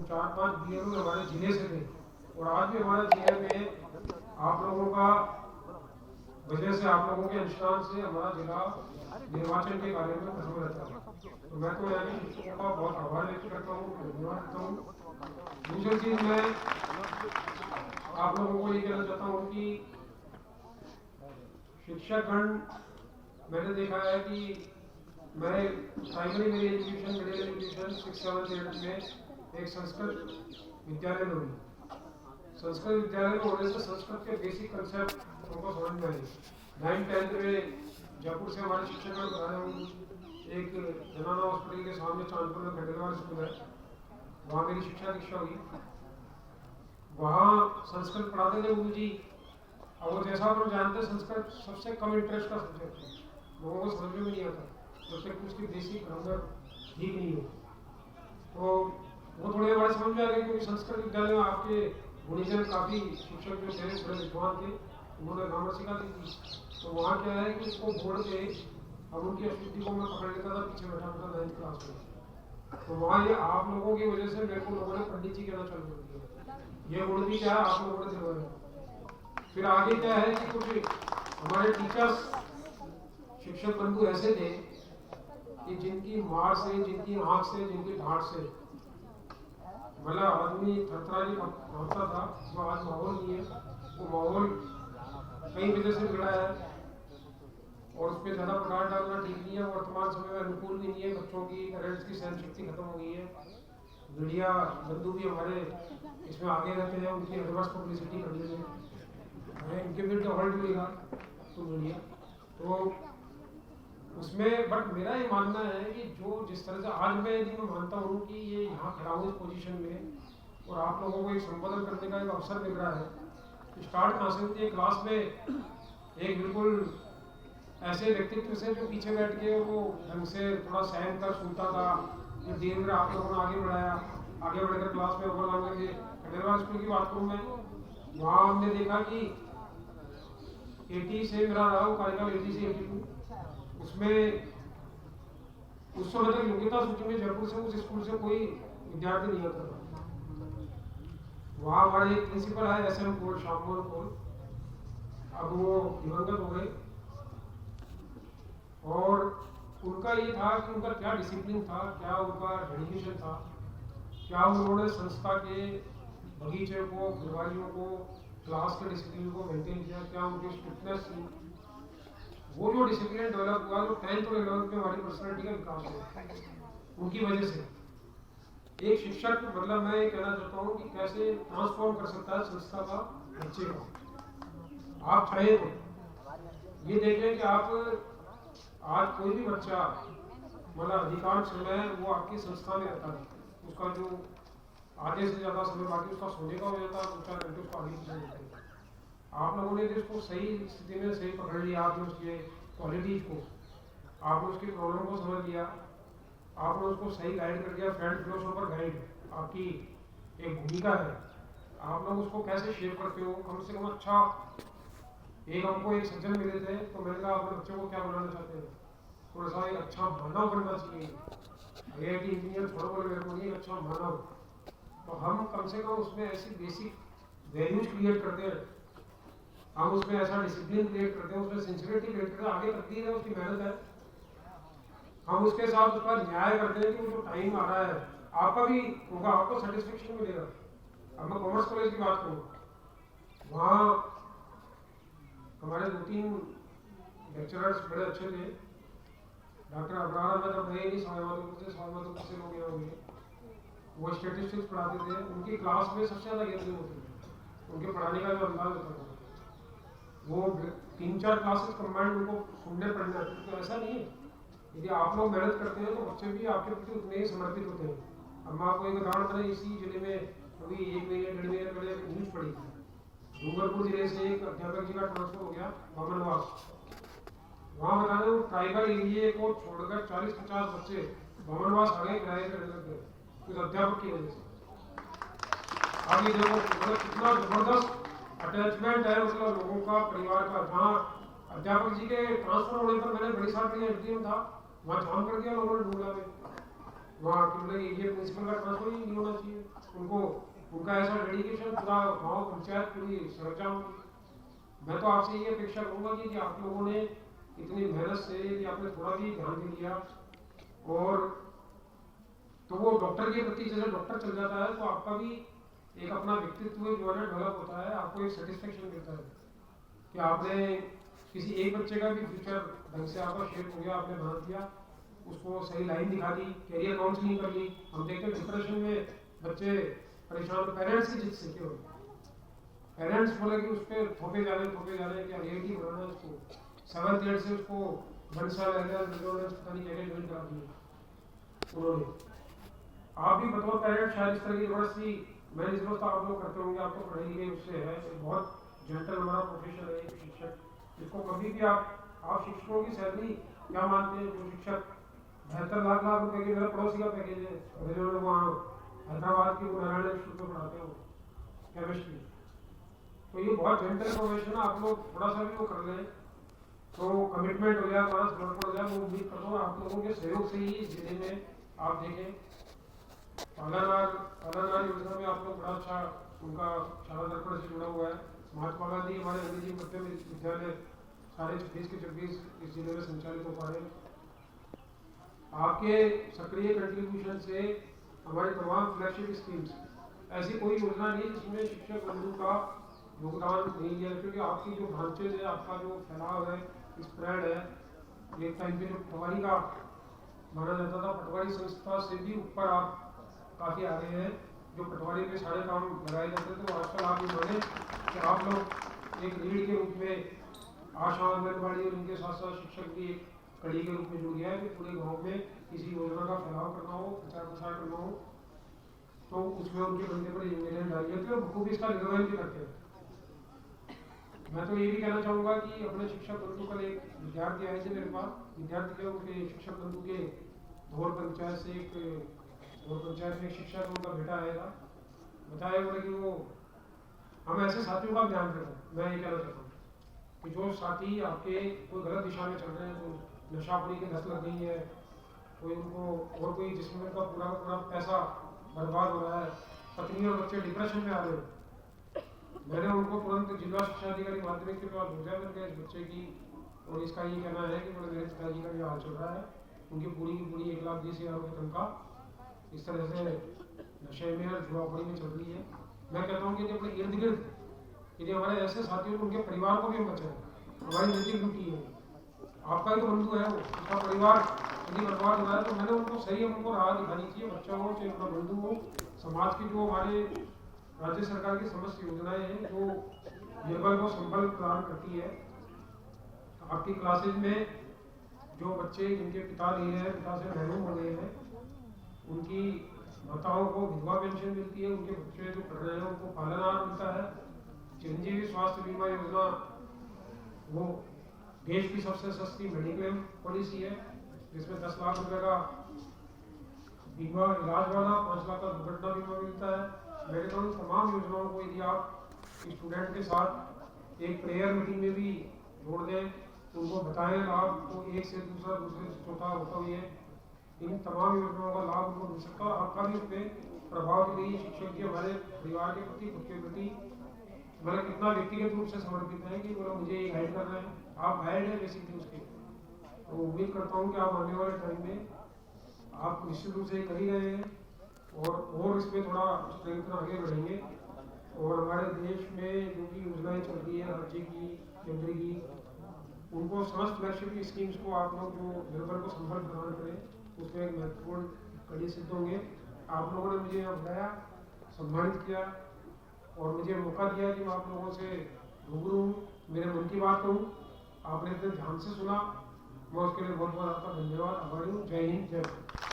4-5 BLO हमारे जिले से थे, और आज भी हमारे जिले में आप लोगों का वजह से, आप लोगों के अनुष्ठान से हमारा जिला निर्वाचन के कार्य में प्रथम रहता है। तो मैं तो यहाँ के शिक्षकों का बहुत आभार व्यक्त करता हूँ, धन्यवाद करता हूँ। दूसरी चीज मैं आप लोगों को ये कहना चाहता हूँ कि शिक्षकगण, मैंने देखा है कि मैं प्राइमरी मेरी एजुकेशन, मिडिल एजुकेशन 6, 7, 8 में एक संस्कृत विद्यालय में हुई। संस्कृत विद्यालय में होने से संस्कृत के बेसिक कंसेप्ट हमको समझ में आए। 9th 10th में जयपुर से हमारे शिक्षकगण बना रहे हूँ, एक जनाना हॉस्पिटल के सामने चांदपुर में खंडेलवाल स्कूल है, वहाँ मेरी शिक्षा दीक्षा हुई। वहाँ संस्कृत पढ़ाते थे गुरु जी। अब वो जैसा आप लोग जानते हैं, संस्कृत सबसे कम इंटरेस्ट का सब्जेक्ट है, लोगों को समझ में नहीं आता जब तक उसकी बेसिक ग्रामर ठीक नहीं हो। तो वो थोड़े हमारे समझ में आ गए, क्योंकि संस्कृत विद्यालय में आपके गुणीजन काफी शिक्षक जो थे बड़े विद्वान थे, उन्होंने ग्रामर सिखा दी थी। तो वहाँ क्या है कि उसको बोर्ड पे अब उनकी अशुद्धि को मैं पकड़ लेता था पीछे बैठा बैठा 9th क्लास में। तो वहाँ ये आप लोगों की वजह से मेरे को लोगों ने पंडित जी कहना चालू कर दिया। ये उन्नति क्या है, आप लोगों ने दिलवाया। फिर आगे क्या है कि कुछ हमारे टीचर्स, शिक्षक बंधु ऐसे थे कि जिनकी मार से, जिनकी आंख से, जिनकी डांट से भला आदमी थरथराई होता था, जो आज माहौल नहीं है। वो माहौल कई वजह से बिगड़ा है और उस पर ज्यादा प्रकाश डालना ठीक नहीं है। वर्तमान समय में अनुकूल भी नहीं है, बच्चों की, पेरेंट्स की सहन शक्ति खत्म हो गई है। मीडिया बंधु भी हमारे इसमें आगे रहते हैं, उनकी रिवर्स पब्लिसिटी करनी है, इनके भी डबल मिलेगा तो मीडिया तो उसमें। बट मेरा ये मानना है कि जो जिस तरह से आज मैं यदि मैं मानता हूँ कि ये यहाँ खड़ा हूँ इस पोजीशन में और आप लोगों को एक संबोधन करने का एक अवसर मिल रहा है। स्टार्ट कहाँ से होती है, क्लास में एक बिल्कुल ऐसे व्यक्तित्व से जो पीछे बैठ के वो ढंग से थोड़ा सहन कर सुनता था, फिर धीरे धीरे आप लोगों ने आगे बढ़ाया, आगे बढ़कर क्लास में ओवर ला करके खंडेलवाल स्कूल की बात करूँ मैं, वहाँ हमने देखा कि 80 से मेरा रहा वो कार्यकाल 80 से 82, उसमें उस समय तक योग्यता सूची में जयपुर से उस स्कूल से कोई विद्यार्थी नहीं आता था। वहाँ हमारे एक प्रिंसिपल आए SM कोल, श्याममोहन कोल, अब वो दिवंगत हो गए। और उनका ये था कि उनका क्या डिसिप्लिन था, क्या उनका डेडिकेशन था, क्या उन्होंने संस्था के बगीचे को, फुलवारियों को, क्लास के डिसिप्लिन को मेंटेन किया, क्या उनकी स्ट्रिक्टनेस थी। वो जो डिसिप्लिन डेवलप हुआ, जो 10th और 11th में हमारी पर्सनैलिटी का विकास हुआ, उनकी वजह से एक शिक्षक, मतलब मैं ये कहना चाहता हूँ कि कैसे ट्रांसफॉर्म कर सकता है संस्था का बच्चे को। आप चाहे तो ये देखें कि आप आज कोई भी बच्चा, मतलब अधिकांश समय वो आपकी संस्था में रहता है, उसका जो आधे से ज्यादा समय बाकी उसका सोने का हो जाता है, 2-4 घंटे उसको आगे पीछे होते हैं। आप लोगों ने जिसको सही स्थिति में सही पकड़ लिया, आपने उसके क्वालिटीज को, आपने उसकी प्रॉब्लम को समझ लिया, आपने उसको सही गाइड कर दिया। फ्रेंड फिलोसोफर गाइड आपकी एक भूमिका है। आप लोग उसको कैसे शेप करते हो, कम से कम अच्छा। एक हमको एक सज्जन मिले थे, तो मैंने कहा अपने बच्चों को क्या बनाना चाहते हैं, थोड़ा सा एक अच्छा मानव बनना चाहिए। IIT इंजीनियर थोड़ा बोले मेरे को नहीं, अच्छा मानव। तो हम कम से कम उसमें ऐसी बेसिक वैल्यूज क्रिएट करते हैं, हम उसमें ऐसा डिसिप्लिन क्रिएट करते हैं, उसमें सिंसियरिटी क्रिएट करते हैं। आगे तकदीर है, उसकी मेहनत है, हम उसके साथ उसका न्याय करते हैं कि वो जो टाइम आ रहा है आपका भी होगा, आपको सेटिस्फेक्शन मिलेगा। अब मैं कॉमर्स कॉलेज की बात करूँ, वहाँ हमारे 2-3 लेक्चरर्स बड़े अच्छे थे। डॉक्टर अबरार अहमद अब गए नहीं, स्वामीमाधोपुर से लोग यहाँ हुए, वो स्टेटिस्टिक्स पढ़ाते थे। उनकी क्लास में सबसे ज़्यादा गैदरिंग होती थी, उनके पढ़ाने का जो अंदाज होता था, वो 3-4 क्लासेस कंबाइंड उनको सुनने पड़ने आते। तो ऐसा नहीं है, यदि आप लोग मेहनत करते हैं तो बच्चे भी आपके प्रति उतने ही समर्पित होते हैं। अब मैं आपको एक उदाहरण बताएं, इसी जिले में अभी 1 महीने 1.5 महीने पहले न्यूज पड़ी थी, डूंगरपुर जिले से एक अध्यापक जी का ट्रांसफर हो गया बामनवास। वहाँ बता दें, ट्राइबल एरिया को छोड़कर 40-50 बच्चे बामनवास आ गए, किराए पे रहने लग गए उस अध्यापक की वजह से। अब ये देखो मतलब कितना जबरदस्त अटैचमेंट है मतलब लोगों का, परिवार का। जहाँ अध्यापक जी के ट्रांसफर होने पर मैंने बड़ी सारी एमटीएम था, वहाँ जाम कर दिया लोगों ने डूंगला में। वहाँ कि ये प्रिंसिपल का ट्रांसफर ही नहीं होना चाहिए। उनको उनका ऐसा डेडिकेशन पूरा गाँव पंचायत पूरी सुरक्षा होगी। मैं तो आपसे ये अपेक्षा करूँगा कि आप लोगों ने इतनी मेहनत से यदि आपने थोड़ा भी ध्यान दे दिया और तो वो डॉक्टर के प्रति जैसे डॉक्टर चल जाता है तो आपका भी एक अपना व्यक्तित्व जो है डेवलप होता है, आपको एक सेटिस्फेक्शन मिलता है कि आपने किसी एक बच्चे का भी फ्यूचर ढंग से आपका शेप हो गया, आपने बना दिया, उसको सही लाइन दिखा दी, कैरियर काउंसलिंग कर ली। हम देखते हैं डिप्रेशन में बच्चे परेशान, पेरेंट्स की जिद से क्यों, पेरेंट्स बोले कि उस पर थोपे जा रहे कि आईआईटी बनाना है उसको, 7th ग्रेड से उसको 1 साल पता नहीं क्या ज्वाइन करा दिए उन्होंने। आप भी बतौर पेरेंट शायद इस तरह की जबरदस्ती, मैं इस समझता आप लोग करते होंगे, आपको पढ़ाई लिखाई उससे है, बहुत जेंटल हमारा प्रोफेशन है शिक्षक, इसको कभी भी आप शिक्षकों की सैलरी क्या मानते हैं? जो शिक्षक 72 लाख रुपए के, मेरा पड़ोसी का पैकेज है, मेरे लोग वहाँ हैदराबाद के नारायण इंस्टीट्यूट में पढ़ाते हो केमिस्ट्री, तो ये बहुत जेंटल प्रोफेशन है। आप लोग थोड़ा सा भी वो कर लें तो कमिटमेंट हो जाए, हमारा समर्पण हो जाए। मैं उम्मीद करता हूँ आप लोगों के सहयोग से ही इस जिले में आप देखें पालनार योजना में आप लोग बड़ा अच्छा, उनका शाला दर्पण से जुड़ा हुआ है। महात्मा गांधी हमारे अंग्रेजी माध्यमिक विद्यालय सारे 26 के 26 इस जिले में संचालित हो पा रहे हैं। आपके सक्रिय कंट्रीब्यूशन से हमारी तमाम फ्लैगशिप स्कीम्स, ऐसी कोई योजना नहीं जिसमें शिक्षक बंधु का योगदान नहीं है, क्योंकि आपकी जो ढांचे है, आपका जो फैलाव है, स्प्रेड है, एक टाइम पे जो पटवारी का माना जाता था, पटवारी संस्था से भी ऊपर आप काफ़ी आ रहे हैं। जो पटवारी पे सारे काम लगाए जाते थे, तो आजकल आप ये माने कि आप लोग एक रीढ़ के रूप में आशा आंगनबाड़ी और इनके साथ साथ शिक्षक भी एक कड़ी के रूप में जुड़ गया है कि पूरे गांव में किसी योजना का फैलाव करना हो, प्रचार प्रसार करना हो, तो उसमें उनके बंदे पर जिम्मेदारी डाली जाती है और बखूबी इसका निर्वहन भी करते हैं। मैं तो ये भी कहना चाहूँगा कि अपने शिक्षक बंधु कल एक विद्यार्थी आए थे मेरे पास, विद्यार्थी के उनके शिक्षक बंधु के धौर पंचायत से और पंचायत में शिक्षा का उनका बेटा आएगा, बताया बोले कि वो हम ऐसे साथियों का ध्यान रखें। मैं ये कहना चाहता हूँ कि जो साथी आपके कोई गलत दिशा में चल रहे हैं, तो नशाखोरी की लत लग गई है, कोई उनको और कोई जिसमें उनका पूरा पैसा बर्बाद हो रहा है, पत्नी और बच्चे डिप्रेशन में आ रहे हैं, मैंने उनको तुरंत जिला शिक्षा अधिकारी माध्यमिक के पास भेजा। मैंने इस बच्चे की और इसका ये कहना है कि मेरे पिताजी का भी हाल चल रहा है, उनकी पूरी की पूरी 1,20,000 रुपये तनख्वाह इस तरह से नशे में और जुआपड़ी में चल रही है। मैं कहता हूँ कि अपने इर्द गिर्द यदि हमारे ऐसे साथियों को, उनके परिवार को भी हम बचाएं, हमारी नैतिक ड्यूटी है। आपका ही तो बंधु है वो, उसका परिवार यदि बर्बाद हो रहा है तो मैंने उनको सही, उनको राह दिखानी चाहिए। बच्चा हो चाहे उनका बंधु हो, समाज की जो हमारे राज्य सरकार की समस्त योजनाएं हैं जो निर्बल को संबल प्रदान करती है। आपकी क्लासेज में जो बच्चे जिनके पिता नहीं है, पिता से महरूम हो गए हैं, उनकी माताओं को विधवा पेंशन मिलती है, उनके बच्चे जो पढ़ रहे हैं उनको पालनहार मिलता है। चिरंजीवी स्वास्थ्य बीमा योजना वो देश की सबसे सस्ती मेडिक्लेम पॉलिसी है, जिसमें 10 लाख रुपए का बीमा इलाज वाला, 5 लाख का दुर्घटना बीमा मिलता है। मैं कहता हूँ तमाम योजनाओं को यदि आप स्टूडेंट के साथ एक प्रेयर मीटिंग में भी जोड़ दें, उनको बताएं लाभ, तो एक से दूसरा, दूसरे से चौथा होता हुई है, इन तमाम योजनाओं का लाभ उनको मिल सकता है। आपका भी उसमें प्रभाव भी शिक्षक जी हमारे परिवार के प्रति, खुद के प्रति मतलब कितना व्यक्तिगत रूप से समर्पित है कि बोला मुझे ये गाइड कर रहे हैं, आप गाइड है बेसिकली उसके। तो उम्मीद करता हूँ कि आप आने वाले टाइम में आप निश्चित रूप से कर ही रहे हैं और इसमें थोड़ा स्ट्रेंथ आगे बढ़ेंगे। और हमारे देश में जो भी योजनाएं चल रही है राज्य की, केंद्र की, उनको समस्त फ्लैगशिप की स्कीम्स को आप लोग जो निर्भर को संभल प्रदान करें, उसमें एक महत्वपूर्ण कड़ी सिद्ध होंगे। आप लोगों ने मुझे यहाँ बुलाया, सम्मानित किया और मुझे मौका दिया कि मैं आप लोगों से रूबरू मेरे मन की बात कहूँ। आपने इतने ध्यान से सुना, मैं उसके लिए बहुत बहुत आपका धन्यवाद, आभारी हूँ। जय हिंद, जय भारत।